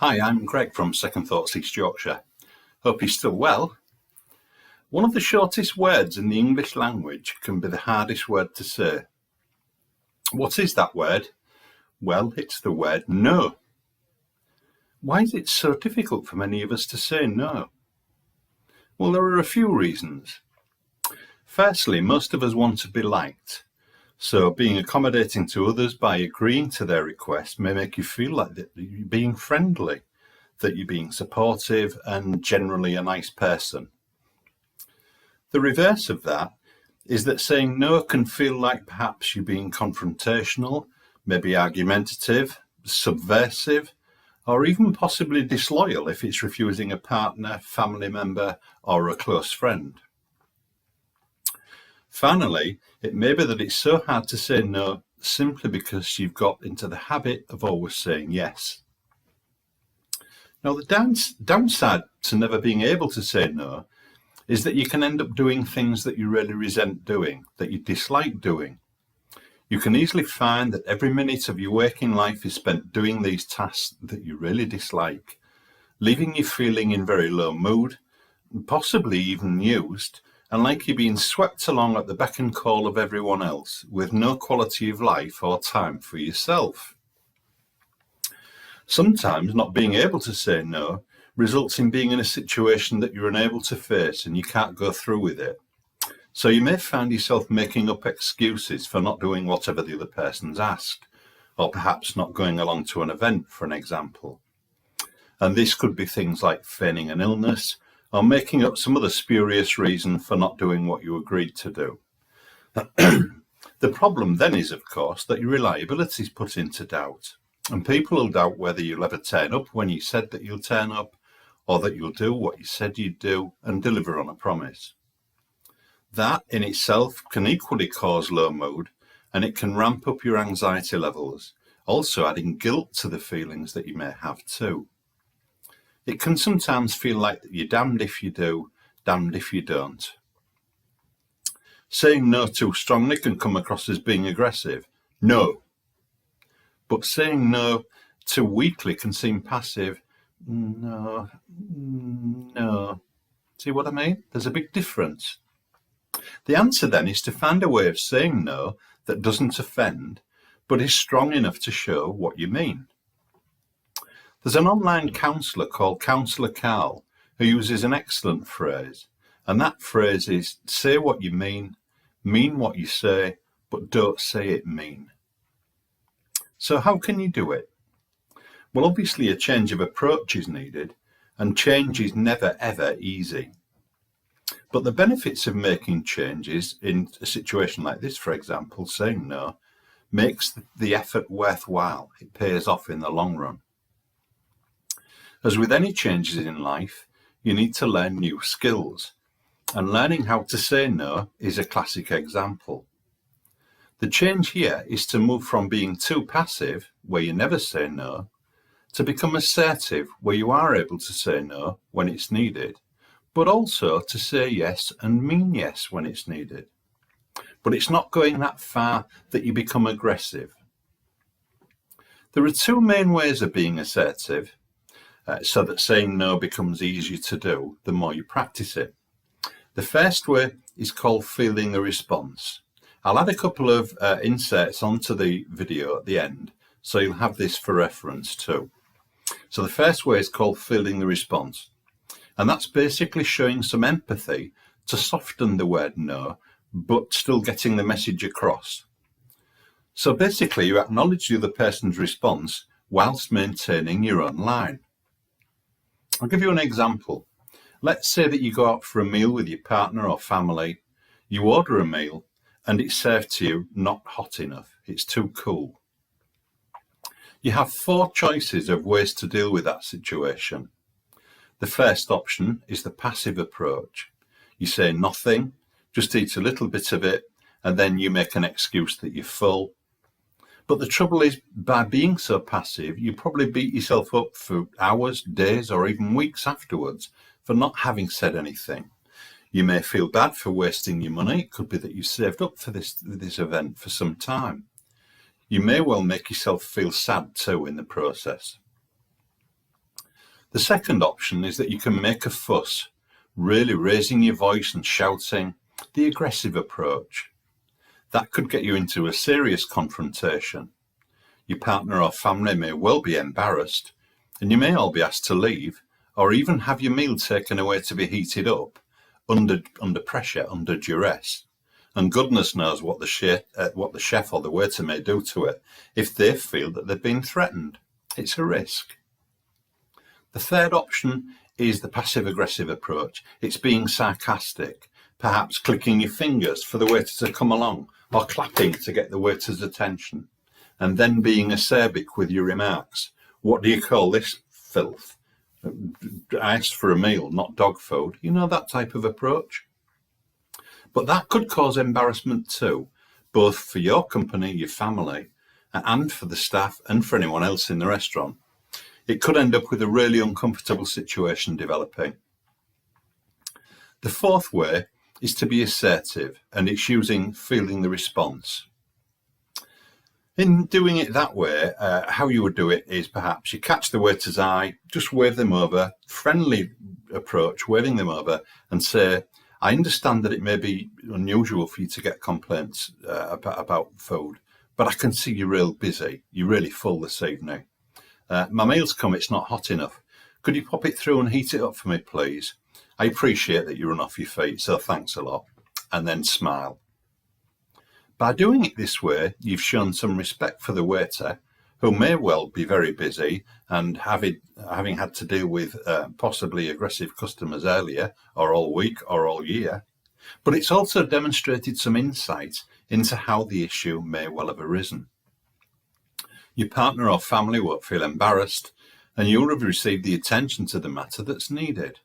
Hi, I'm Greg from Second Thoughts East Yorkshire. Hope you're still well. One of the shortest words in the English language can be the hardest word to say. What is that word? Well, it's the word no. Why is it so difficult for many of us to say no? Well, there are a few reasons. Firstly, most of us want to be liked. So being accommodating to others by agreeing to their request may make you feel like that you're being friendly, that you're being supportive and generally a nice person. The reverse of that is that saying no can feel like perhaps you're being confrontational, maybe argumentative, subversive, or even possibly disloyal if it's refusing a partner, family member, or a close friend. Finally, it may be that it's so hard to say no simply because you've got into the habit of always saying yes. Now, the downside to never being able to say no is that you can end up doing things that you really resent doing, that you dislike doing. You can easily find that every minute of your waking life is spent doing these tasks that you really dislike, leaving you feeling in very low mood, possibly even used, and like you're being swept along at the beck and call of everyone else, with no quality of life or time for yourself. Sometimes not being able to say no results in being in a situation that you're unable to face and you can't go through with it. So you may find yourself making up excuses for not doing whatever the other person's asked, or perhaps not going along to an event, for an example. And this could be things like feigning an illness, or making up some other spurious reason for not doing what you agreed to do. The problem then is, of course, that your reliability is put into doubt, and people will doubt whether you'll ever turn up when you said that you'll turn up, or that you'll do what you said you'd do and deliver on a promise. That in itself can equally cause low mood, and it can ramp up your anxiety levels, also adding guilt to the feelings that you may have too. It can sometimes feel like you're damned if you do, damned if you don't. Saying no too strongly can come across as being aggressive. No. But saying no too weakly can seem passive. No. See what I mean? There's a big difference. The answer then is to find a way of saying no that doesn't offend, but is strong enough to show what you mean. There's an online counsellor called Counsellor Carl who uses an excellent phrase, and that phrase is say what you mean what you say, but don't say it mean. So how can you do it? Well, obviously a change of approach is needed, and change is never ever easy. But the benefits of making changes in a situation like this, for example, saying no, makes the effort worthwhile. It pays off in the long run. As with any changes in life, you need to learn new skills, and learning how to say no is a classic example. The change here is to move from being too passive, where you never say no, to become assertive, where you are able to say no when it's needed, but also to say yes and mean yes when it's needed. But it's not going that far that you become aggressive. There are two main ways of being assertive, so that saying no becomes easier to do the more you practice it. The first way is called feeling the response. I'll add a couple of inserts onto the video at the end, so you'll have this for reference too. So the first way is called feeling the response, and that's basically showing some empathy to soften the word no, but still getting the message across. So basically you acknowledge the other person's response whilst maintaining your own line. I'll give you an example. Let's say that you go out for a meal with your partner or family, you order a meal and it's served to you not hot enough, it's too cool. You have four choices of ways to deal with that situation. The first option is the passive approach. You say nothing, just eat a little bit of it, and then you make an excuse that you're full. But the trouble is, by being so passive, you probably beat yourself up for hours, days, or even weeks afterwards for not having said anything. You may feel bad for wasting your money. It could be that you saved up for this event for some time. You may well make yourself feel sad too in the process. The second option is that you can make a fuss, really raising your voice and shouting, the aggressive approach. That could get you into a serious confrontation. Your partner or family may well be embarrassed, and you may all be asked to leave, or even have your meal taken away to be heated up, under pressure, under duress. And goodness knows what the chef or the waiter may do to it if they feel that they've been threatened. It's a risk. The third option is the passive-aggressive approach. It's being sarcastic, perhaps clicking your fingers for the waiter to come along, or clapping to get the waiter's attention, and then being acerbic with your remarks. What do you call this filth? I asked for a meal, not dog food. You know, that type of approach. But that could cause embarrassment too, both for your company, your family, and for the staff and for anyone else in the restaurant. It could end up with a really uncomfortable situation developing. The fourth way is to be assertive, and it's using feeling the response. In doing it that way, how you would do it is perhaps you catch the waiter's eye, just wave them over, friendly approach, waving them over, and say, I understand that it may be unusual for you to get complaints about food, but I can see you're real busy. You're really full this evening. My meal's come, it's not hot enough. Could you pop it through and heat it up for me, please? I appreciate that you run off your feet, so thanks a lot. And then smile. By doing it this way, you've shown some respect for the waiter, who may well be very busy and having had to deal with possibly aggressive customers earlier, or all week, or all year. But it's also demonstrated some insight into how the issue may well have arisen. Your partner or family won't feel embarrassed, and you'll have received the attention to the matter that's needed.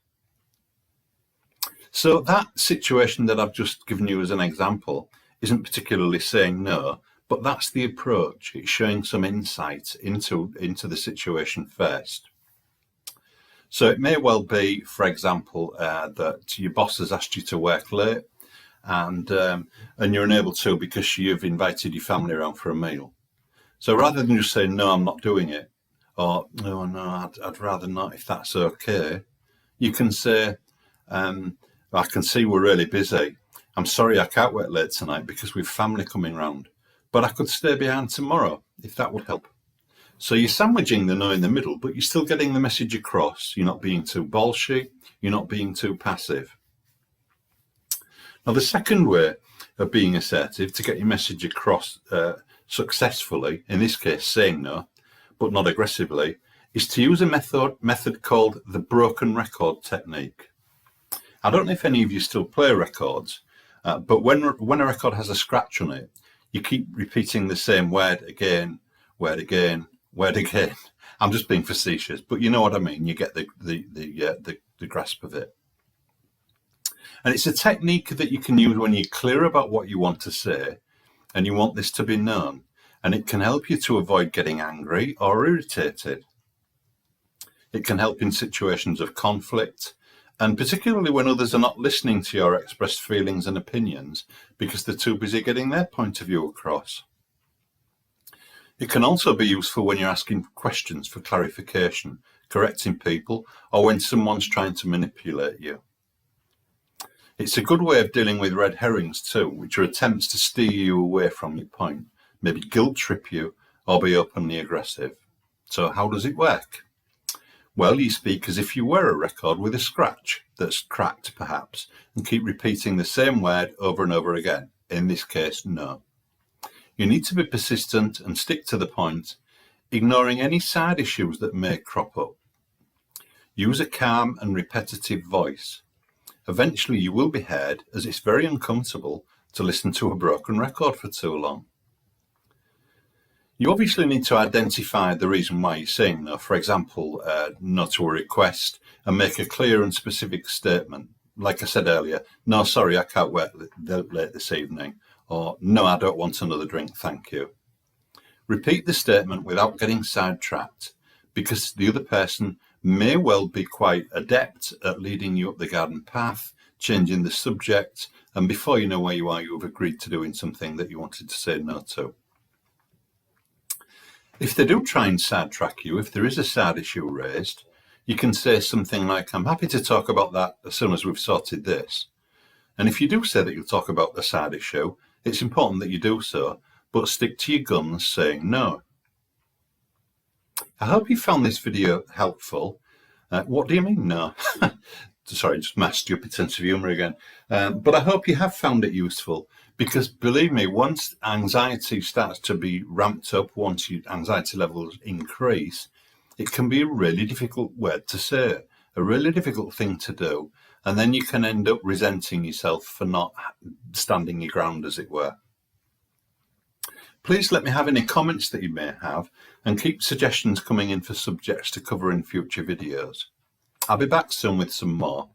So that situation that I've just given you as an example isn't particularly saying no, but that's the approach. It's showing some insight into the situation first. So it may well be, for example, that your boss has asked you to work late, and you're unable to because you've invited your family around for a meal. So rather than just saying, no, I'm not doing it, or no, I'd rather not, if that's okay, you can say, I can see we're really busy. I'm sorry I can't work late tonight because we've family coming round, but I could stay behind tomorrow if that would help. So you're sandwiching the no in the middle, but you're still getting the message across. You're not being too bolshy. You're not being too passive. Now, the second way of being assertive to get your message across successfully, in this case saying no, but not aggressively, is to use a method called the broken record technique. I don't know if any of you still play records, but when a record has a scratch on it, you keep repeating the same word again, word again, word again. I'm just being facetious, but you know what I mean. You get the grasp of it. And it's a technique that you can use when you're clear about what you want to say and you want this to be known. And it can help you to avoid getting angry or irritated. It can help in situations of conflict, and particularly when others are not listening to your expressed feelings and opinions because they're too busy getting their point of view across. It can also be useful when you're asking questions for clarification, correcting people, or when someone's trying to manipulate you. It's a good way of dealing with red herrings too, which are attempts to steer you away from your point, maybe guilt trip you, or be openly aggressive. So how does it work? Well, you speak as if you were a record with a scratch that's cracked, perhaps, and keep repeating the same word over and over again. In this case, no. You need to be persistent and stick to the point, ignoring any side issues that may crop up. Use a calm and repetitive voice. Eventually you will be heard, as it's very uncomfortable to listen to a broken record for too long. You obviously need to identify the reason why you're saying no. For example, no to a request, and make a clear and specific statement. Like I said earlier, no, sorry, I can't work late this evening. Or, no, I don't want another drink, thank you. Repeat the statement without getting sidetracked, because the other person may well be quite adept at leading you up the garden path, changing the subject, and before you know where you are, you've agreed to doing something that you wanted to say no to. If they do try and sidetrack you, if there is a side issue raised, You can say something like, I'm happy to talk about that as soon as we've sorted this. And if you do say that you'll talk about the side issue, it's important that you do so, but stick to your guns saying no. I hope you found this video helpful. What do you mean no? Sorry, just my stupid sense of humour again. But I hope you have found it useful, because believe me, once anxiety starts to be ramped up, once your anxiety levels increase, it can be a really difficult word to say, a really difficult thing to do, and then you can end up resenting yourself for not standing your ground, as it were. Please let me have any comments that you may have, and keep suggestions coming in for subjects to cover in future videos. I'll be back soon with some more,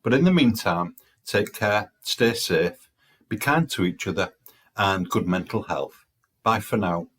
but in the meantime, take care, stay safe, be kind to each other, and good mental health. Bye for now.